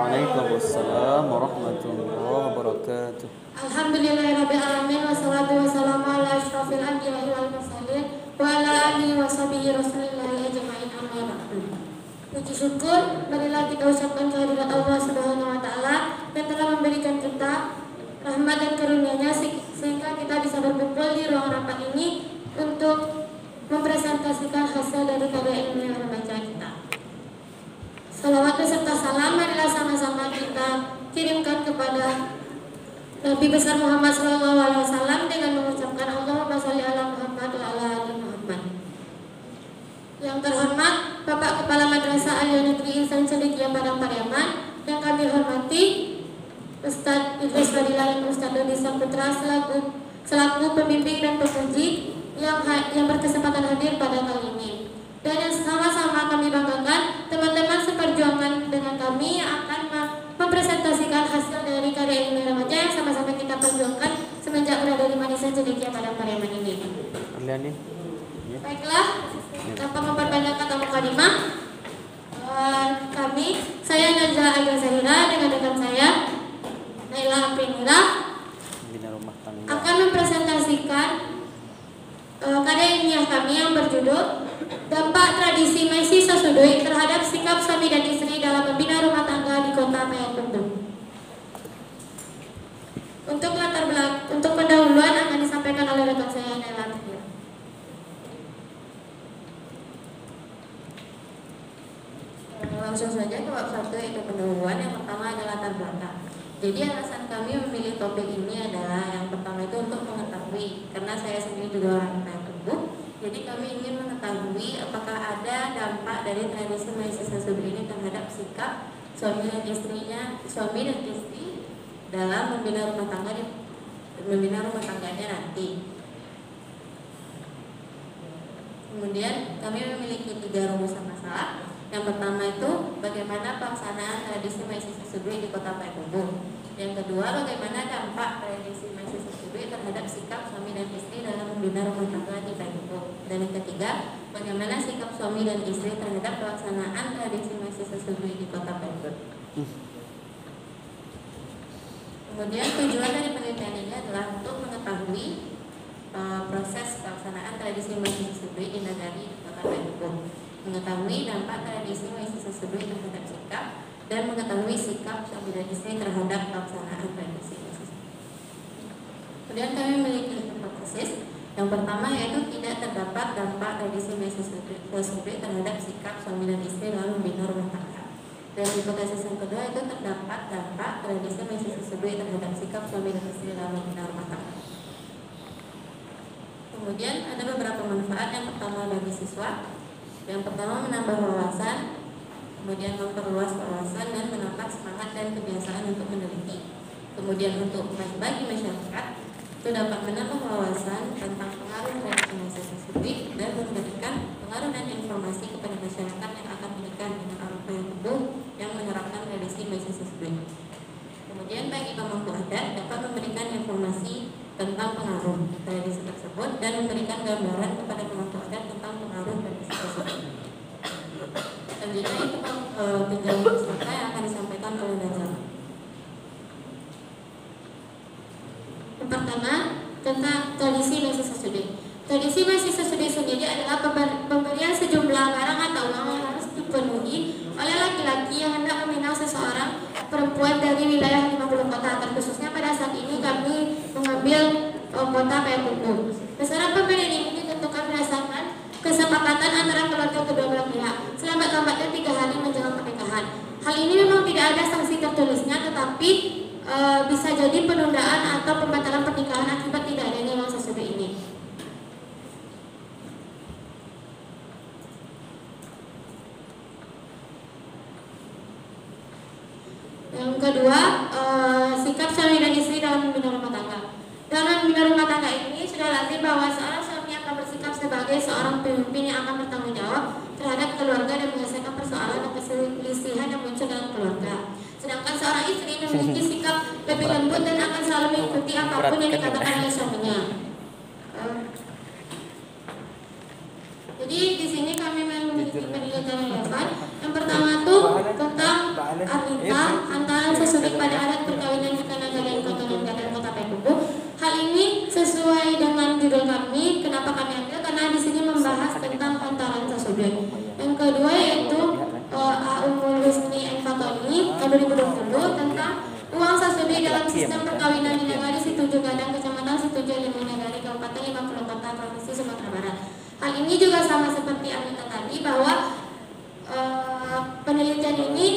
Waalaikumsalam warahmatullahi wabarakatuh. Alhamdulillahirabbil alamin wassalatu wassalamu ala asyrofil anbiya'i wal mursalin wa ala alihi washabihi rasulillahi ajma'in amma ba'du. Puji syukur marilah kita ucapkan kehadirat Allah Subhanahu wa taala yang telah memberikan kita rahmat dan karunia-Nya sehingga kita bisa berkumpul di ruang rapat ini untuk mempresentasikan hasil dari karya ilmiah remaja kita. Salawat beserta salam marilah sama-sama kita kirimkan kepada Nabi besar Muhammad SAW dengan mengucapkan Allahumma sholli ala Muhammad wa ala ali Muhammad. Yang terhormat Bapak Kepala Madrasah Aliyah Negeri Ihsan Cendekia Padang Pariaman, yang kami hormati Ustadz Idris Fadilah dan Ustadz Dodi Saputra selaku pembimbing dan pemuji yang berkesempatan hadir pada kali ini. Dan yang sama-sama kami banggakan teman-teman seperjuangan dengan kami yang akan mempresentasikan hasil dari karya ilmiah remaja yang sama-sama kita perjuangkan semenjak berada di Madrasah Cendekia Padang Pariaman ini. Baiklah, tanpa memperpanjang kata mukadimah, saya Najla Aga Zahira dengan rekan saya Naila Aprinira akan mempresentasikan karya ilmiah kami yang berjudul Dampak Tradisi Maisi Sasudui terhadap Sikap Suami dan Istri dalam Membina Rumah Tangga di Kota Payakumbuh. Untuk pendahuluan akan disampaikan oleh rekan saya Naila Aprinira. Langsung saja ke bab 1 yaitu pendahuluan. Yang pertama adalah latar belakang. Jadi alasan kami memilih topik ini adalah yang pertama itu untuk mengetahui, karena saya sendiri juga orang Payakumbuh. Jadi kami ingin mengetahui apakah ada dampak dari tradisi Maisi Sasudui ini terhadap sikap suami dan istri dalam membina rumah tangganya nanti. Kemudian kami memiliki 3 rumusan masalah. Yang pertama itu bagaimana pelaksanaan tradisi Maisi Sasudui di Kota Payakumbuh. Yang kedua, bagaimana dampak tradisi Maisi Sasudui terhadap sikap suami dan istri dalam membina rumah tangga di Payakumbuh. Dan yang ketiga, bagaimana sikap suami dan istri terhadap pelaksanaan tradisi Maisi Sasudui di Kota Payakumbuh. Kemudian tujuan dari penelitian ini adalah untuk mengetahui proses pelaksanaan tradisi Maisi Sasudui di Nagari Kota Payakumbuh, mengetahui dampak tradisi Maisi Sasudui terhadap sikap, dan mengetahui sikap suami dan istri terhadap pelaksanaan tradisi Maisi Sasudui. Kemudian kami memiliki hipotesis. Yang pertama yaitu tidak terdapat dampak tradisi Maisi Sasudui terhadap sikap suami dan istri dalam membina rumah tangga. Dan hipotesis yang kedua itu terdapat dampak tradisi Maisi Sasudui terhadap sikap suami dan istri dalam membina rumah tangga. Kemudian ada beberapa manfaat. Yang pertama bagi siswa. Yang pertama menambah wawasan, kemudian memperluas wawasan dan menambah semangat dan kebiasaan untuk meneliti. Kemudian untuk bagi masyarakat itu dapat menambah wawasan tentang pengaruh tradisi Maisi Sasudui dan memberikan pengaruh dan informasi kepada masyarakat yang akan menikah dengan orang Payakumbuh yang menerapkan tradisi Maisi Sasudui. Kemudian bagi pemangku adat dapat memberikan informasi tentang pengaruh tradisi tersebut dan memberikan gambaran kepada pemangku adat tentang pengaruh tradisi tersebut. Selanjutnya itu penjelasan peserta yang akan disampaikan oleh Najla. Yang pertama tentang tradisi Maisi Sasudui. Tradisi Maisi Sasudui sendiri adalah pemberian sejumlah barang atau uang yang harus dipenuhi oleh laki-laki yang hendak meminang seseorang perempuan dari wilayah 50 kota. Terkhususnya pada saat ini kami mengambil kota Payakumbuh. Besaran pemberian ini ditentukan berdasarkan kesepakatan antara keluarga kedua belah pihak selambat-lambatnya 3 hari menjelang pernikahan. Hal ini memang tidak ada sanksi tertulisnya, tetapi bisa jadi penundaan atau pembatalan pernikahan akibat tidak adanya uang Sasudui ini. Yang kedua, sikap suami dan istri dalam membina rumah tangga. Dalam membina rumah tangga ini sudah lazim bahwa seorang suami akan bersikap sebagai seorang pemimpin yang akan bertanggung jawab terhadap keluarga dan menyelesaikan persoalan dan perselisihan yang muncul dalam keluarga. Sedangkan seorang istri memiliki sikap lebih lembut dan akan selalu mengikuti apapun yang dikatakan oleh suaminya. Jadi di sini kami memiliki penelitian yang dapat. Yang pertama tuh tentang Arlita kami ambil karena di sini membahas tentang hantaran sasudai. Yang kedua yaitu Umul Husni Enfatoni tahun 2020 tentang uang sasudai dalam sistem perkawinan di negara Situju Gadang, Kecamatan Situju Limonegari, Kabupaten 50 Kota, Provinsi Sumatera Barat. Hal ini juga sama seperti Amita tadi bahwa penelitian ini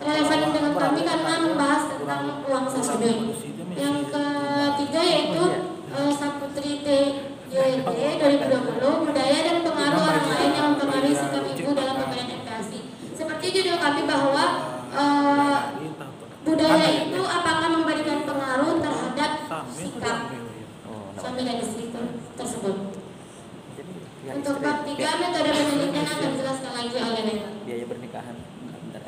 relevan dengan kami karena membahas tentang uang sasudai. Yang ketiga yaitu Saputri TJD 2020 budaya dan pengaruh orang lain yang mempengaruhi sikap ibu dalam pemberian edukasi. Seperti judul kami bahwa budaya itu apakah memberikan pengaruh terhadap sikap suami dan istri tersebut. Untuk bab 3 metode penelitian akan dijelaskan lagi oleh biaya pernikahan.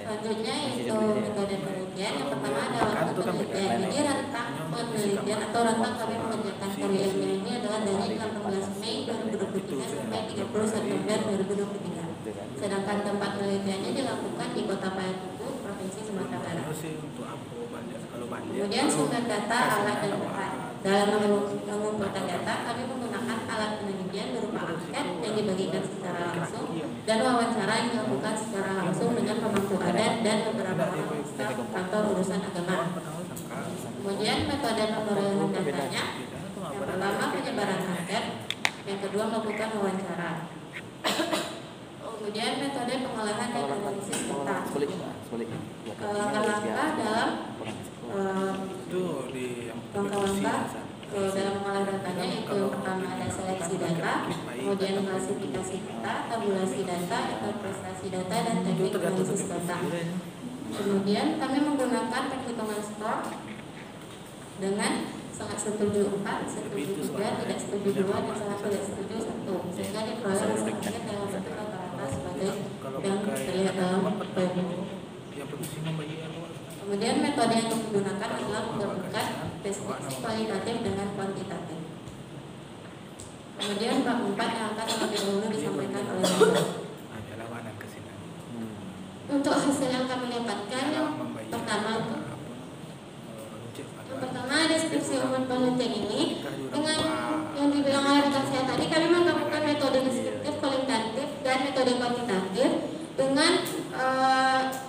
Selanjutnya yaitu metode penelitian. Yang pertama adalah penelitian. Jadi rentang penelitian atau rentang kami mengerjakan karya ilmiah ini adalah dari 18 Mei 2023 sampai 30 September 2023. Sedangkan tempat penelitiannya dilakukan di Kota Payakumbuh, Provinsi Sumatera Barat. Kemudian sumber data, alat dan bahan. Dalam mengumpulkan data, kami menggunakan alat penelitian berupa angket yang dibagikan secara langsung dan wawancara yang dilakukan secara langsung dengan pemangku adat dan beberapa orang staf kantor urusan agama. Kemudian metode perolehan datanya, yang pertama penyebaran angket, yang kedua melakukan wawancara. Kemudian metode pengolahan dan analisis data. Langkah-langkah dalam dalam mengolah datanya itu pertama ada seleksi data, kemudian klasifikasi data, tabulasi data, interpretasi data, dan teknik analisis data. Kemudian kami menggunakan teknik hitungan skor dengan sangat setuju 4, setuju 3, tidak setuju 2, dan sangat tidak setuju 1, sehingga diperoleh hasilnya dalam bentuk rata-rata sebagai yang terlihat dalam poin. Kemudian metode yang digunakan adalah menggabungkan deskripsi kualitatif dengan kuantitatif. Kemudian bab 4 yang akan terlebih dahulu disampaikan oleh Bapak. Untuk hasil yang kami dapatkan, yang pertama deskripsi umum penelitian ini dengan yang dibilang oleh rekan saya tadi, kami menggabungkan metode deskriptif kualitatif dan metode kuantitatif dengan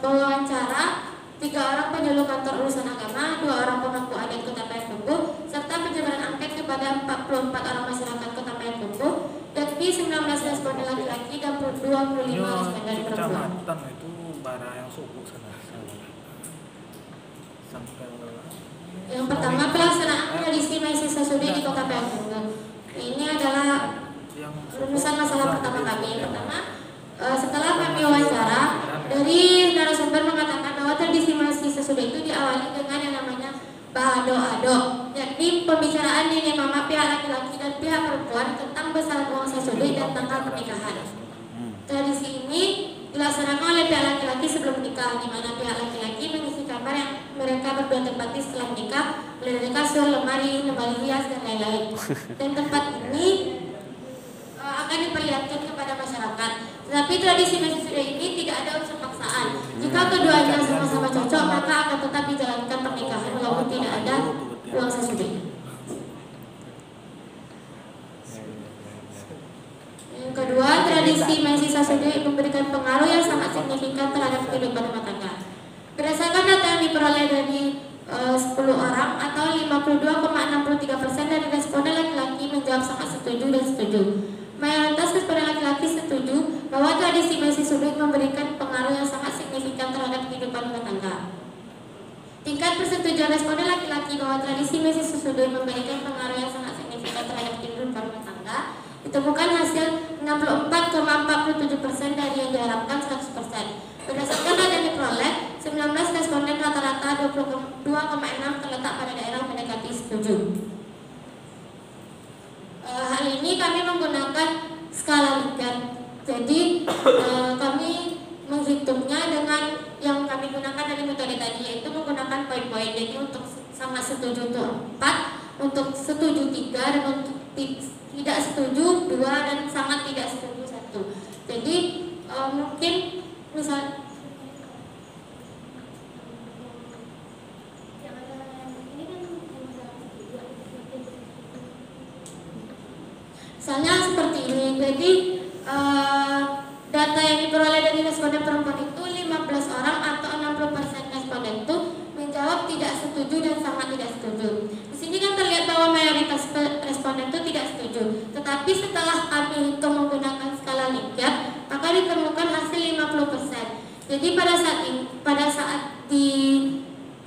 mewawancara 3 orang penyuluh kantor urusan agama, 2 orang pemangku adat Kota Payakumbuh, serta penyebaran angket kepada 44 orang masyarakat Kota Payakumbuh, yakni 19 responden laki-laki dan 25 responden perempuan. Itu bara yang suku sana. Yang pertama pelaksanaan tradisi Maisi Sasudi di Kota Payakumbuh. Ini adalah rumusan masalah pertama kami. Yang pertama, setelah kami wawancara, dari narasumber mengatakan bahwa tradisi Maisi Sasudi itu diawali dengan yang namanya bahado-ado, yakni pembicaraan dini mama pihak laki-laki dan pihak perempuan tentang besaran uang sasudi dan tanggal pernikahan. Tradisi ini dilaksanakan oleh pihak laki-laki sebelum menikah, di mana pihak laki-laki mengisi kamar yang mereka berdua tempati setelah menikah, mulai dari kasur, lemari hias, dan lain-lain. Dan tempat ini akan diperlihatkan kepada masyarakat. Tetapi tradisi Maisi ini tidak ada unsur paksaan. Jika keduanya sama-sama cocok, maka akan tetap dijalankan pernikahan walaupun tidak ada uang sasudi. Yang kedua, tradisi Maisi Sasudi memberikan pengaruh yang sangat signifikan terhadap kehidupan rumah tangga. Berdasarkan data yang diperoleh dari 10 orang atau 52,63% dari responden laki-laki menjawab sangat setuju dan setuju. Mayoritas responden laki-laki setuju bahwa tradisi Maisi Sasudi memberikan pengaruh yang sangat signifikan terhadap kehidupan rumah tangga. Tingkat persetujuan responden laki-laki bahwa tradisi Maisi Sasudi memberikan pengaruh yang sangat signifikan terhadap kehidupan rumah tangga ditemukan hasil 64,47% dari yang diharapkan 100%. Berdasarkan data yang diperoleh, 19 responden rata-rata 22,6 terletak pada daerah mendekati setuju. Hal ini kami menggunakan skala Likert. Jadi kami menghitungnya dengan yang kami gunakan dari metode tadi, yaitu menggunakan poin-poin. Jadi untuk sangat setuju itu 4, untuk setuju 3, dan untuk tidak setuju 2, dan sangat tidak setuju 1. Jadi mungkin misal Misalnya seperti ini. Jadi data yang diperoleh dari responden perempuan itu 15 orang atau 60% responden itu menjawab tidak setuju dan sangat tidak setuju. Di sini kan terlihat bahwa mayoritas responden itu tidak setuju. Tetapi setelah kami hitung menggunakan skala Likert, maka ditemukan hasil 50%. Jadi pada saat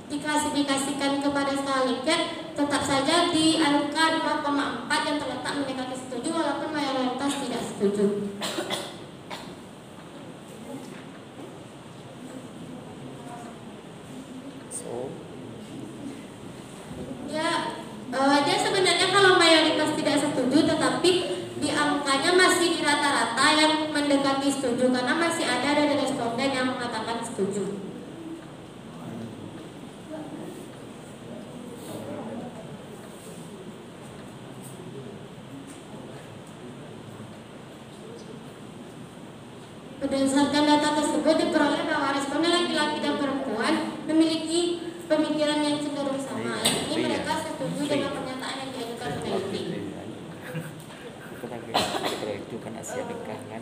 diklasifikasikan kepada skala Likert, tetap saja di angka 2,4 yang terletak mendekati setuju walaupun mayoritas tidak setuju. Dia sebenarnya kalau mayoritas tidak setuju, tetapi di angkanya masih di rata-rata yang mendekati setuju karena masih ada dari responden yang mengatakan setuju. Berdasarkan data tersebut diperoleh bahwa responden laki-laki dan perempuan memiliki pemikiran yang cenderung sama. Ini mereka setuju dengan pernyataan yang diajukan peneliti. Itu kan Asia Tengah kan.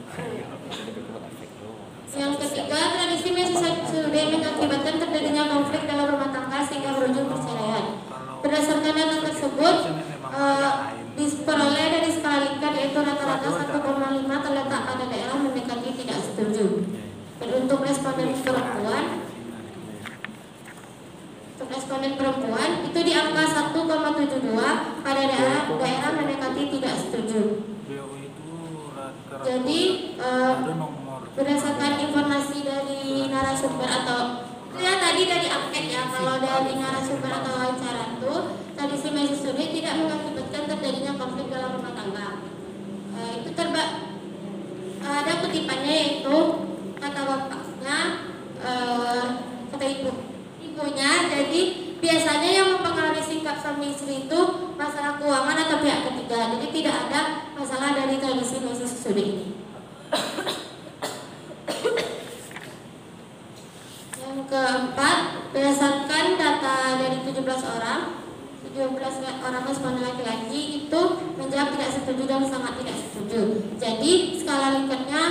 Yang ketiga, tradisi mesis sudah mengakibatkan terjadinya konflik dalam rumah tangga sehingga berujung perceraian. Berdasarkan data tersebut, diperoleh dari skala Likert yaitu rata-rata 1,5 terletak pada daerah mendekati tidak setuju. Dan untuk responden perempuan itu di angka 1,72 pada daerah mendekati tidak setuju. Jadi berdasarkan informasi dari narasumber atau ya tadi dari angket ya, kalau dari narasumber atau wawancara itu tradisi mesis studi tidak mengakibatkan terjadinya konflik dalam rumah tangga. Itu ada kutipannya yaitu kata bapaknya, kata ibunya. Jadi biasanya yang mempengaruhi sikap suami istri itu masalah keuangan atau pihak ketiga. Jadi tidak ada masalah dari tradisi mesis studi ini. Yang keempat, berdasarkan data dari 17 orang responden laki-laki itu menjawab tidak setuju dan sangat tidak setuju. Jadi skala Likertnya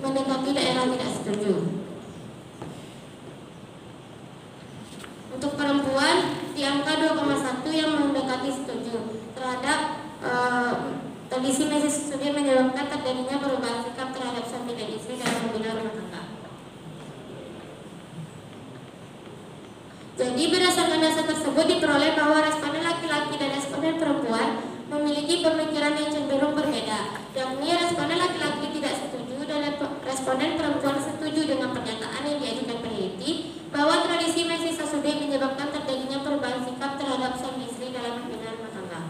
mendekati daerah tidak setuju. Untuk perempuan di angka 2,1 yang mendekati setuju terhadap tradisi mesis studi menyebabkan terjadinya perubahan sikap terhadap suami dan istri dalam membina rumah tangga. Jadi berdasarkan data tersebut diperoleh bahwa responden laki-laki dan responden perempuan memiliki pemikiran yang cenderung berbeda. Yakni responden laki-laki tidak setuju dan responden perempuan setuju dengan pernyataan yang diajukan peneliti bahwa tradisi mesis studi menyebabkan terjadinya perubahan sikap terhadap suami istri dalam membina rumah tangga.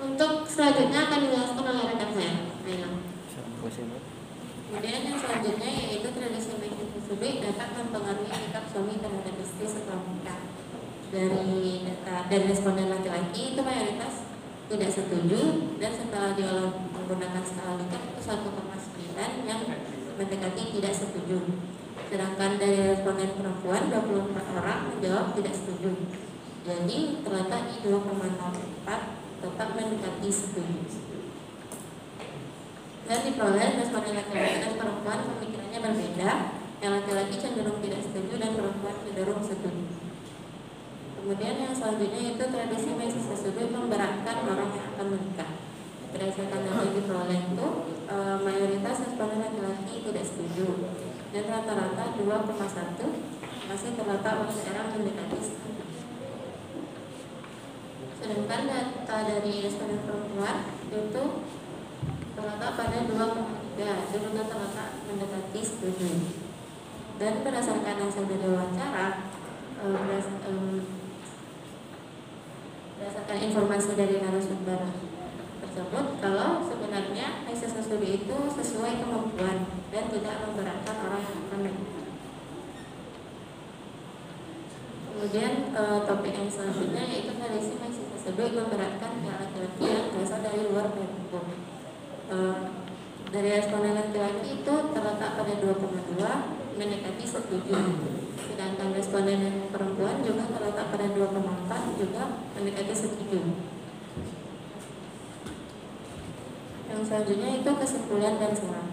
Untuk selanjutnya akan dijelaskan oleh rekan saya. Kemudian yang selanjutnya yaitu tradisi mesis studi dapat mempengaruhi sikap suami terhadap istri setelah menikah. Dari responden laki-laki itu mayoritas tidak setuju dan setelah diolah menggunakan skala Likert itu 1,9 yang mendekati tidak setuju. Sedangkan dari responden perempuan 24 orang menjawab tidak setuju. Jadi terletak di 2,04 tetap mendekati setuju. Dan diperoleh responden laki-laki dan perempuan pemikirannya berbeda. Yang laki-laki cenderung tidak setuju dan perempuan cenderung setuju. Kemudian yang selanjutnya itu tradisi mesis studi memberatkan orang yang akan menikah. Berdasarkan data yang diperoleh itu mayoritas responden laki-laki tidak setuju dan rata-rata 2,1 masih terletak pada daerah mendekati setuju. Sedangkan data dari responden perempuan itu terletak pada 2,3 juga terletak mendekati setuju. Dan berdasarkan hasil dari wawancara, berdasarkan informasi dari narasumber tersebut, kalau sebenarnya mesis studi itu sesuai kemampuan dan tidak memberatkan orang yang akan menikah. Kemudian topik yang selanjutnya yaitu tradisi mesis studi memberatkan pihak laki-laki yang berasal dari luar hukum. Dari responden laki-laki itu terletak pada 2,2 mendekati setuju. Sedangkan responden yang perempuan juga terletak pada 2,4 juga mendekati setuju. yang selanjutnya itu kesimpulan dan saran.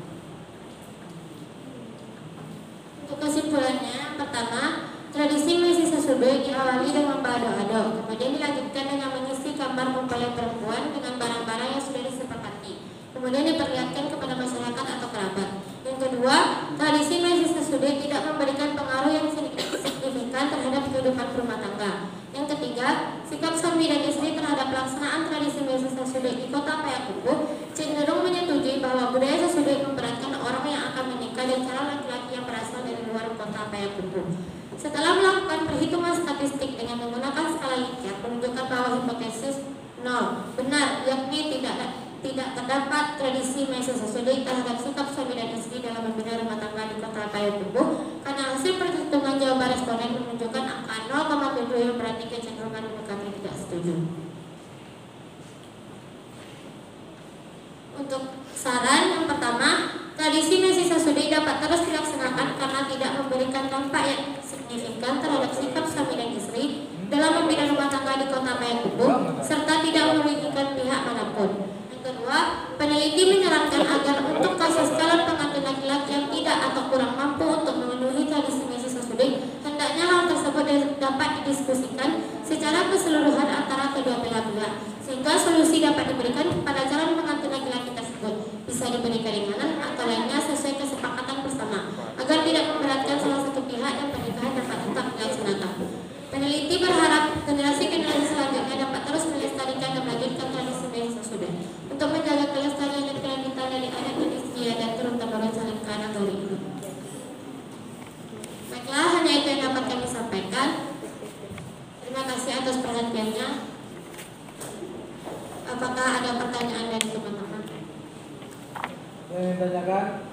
Untuk kesimpulannya, pertama, tradisi mengisi sesudah diawali dengan berado-ado, kemudian dilanjutkan dengan mengisi kamar mempelai perempuan dengan barang-barang yang sudah disepakati, kemudian diperlihatkan kepada masyarakat atau kerabat. Yang kedua, tradisi mengisi sesudah tidak memberikan pengaruh yang signifikan terhadap kehidupan rumah tangga. Yang ketiga, sikap suami dan istri terhadap pelaksanaan tradisi mengisi sesudah di kota Payakumbuh cenderung menyetujui bahwa budaya sesudah memberatkan orang yang akan menikah dan calon laki-laki yang berasal dari luar kota Payakumbuh. Setelah melakukan perhitungan statistik dengan menggunakan skala Likert menunjukkan bahwa hipotesis 0 benar, yakni tidak terdapat tradisi mengisi sesudah terhadap sikap suami dan istri dalam membina rumah tangga di kota Payakumbuh, karena hasil perhitungan jawaban responden menunjukkan angka 0,7 yang berarti kecenderungan mendekati tidak setuju. Untuk saran yang pertama, tradisi mengisi sesudah dapat terus dilaksanakan karena tidak memberikan dampak yang signifikan terhadap sikap suami dan istri dalam membina rumah tangga di kota Payakumbuh serta tidak merugikan pihak manapun. Yang kedua, peneliti menyarankan agar untuk kasus calon pengantin laki-laki yang tidak atau kurang mampu untuk memenuhi tradisi mengisi sesudah, hendaknya hal tersebut dapat didiskusikan secara keseluruhan antara kedua belah pihak, sehingga solusi dapat diberikan kepada calon pengantin laki-laki tersebut, bisa diberi keringanan atau lainnya sesuai kesepakatan bersama, agar tidak memberatkan salah satu pihak dan pernikahan dapat tetap dilaksanakan. Peneliti berharap generasi-generasi selanjutnya dapat terus melestarikan dan melanjutkan tradisi mengisi sesudah untuk menjaga kelestarian dan kelanjutan dari adat dan istiadat dan turun-temurun saling kanan dari ini. Baiklah, hanya itu yang dapat kami sampaikan. Terima kasih atas perhatiannya. Apakah ada pertanyaan dari teman-teman? Yang ditanyakan?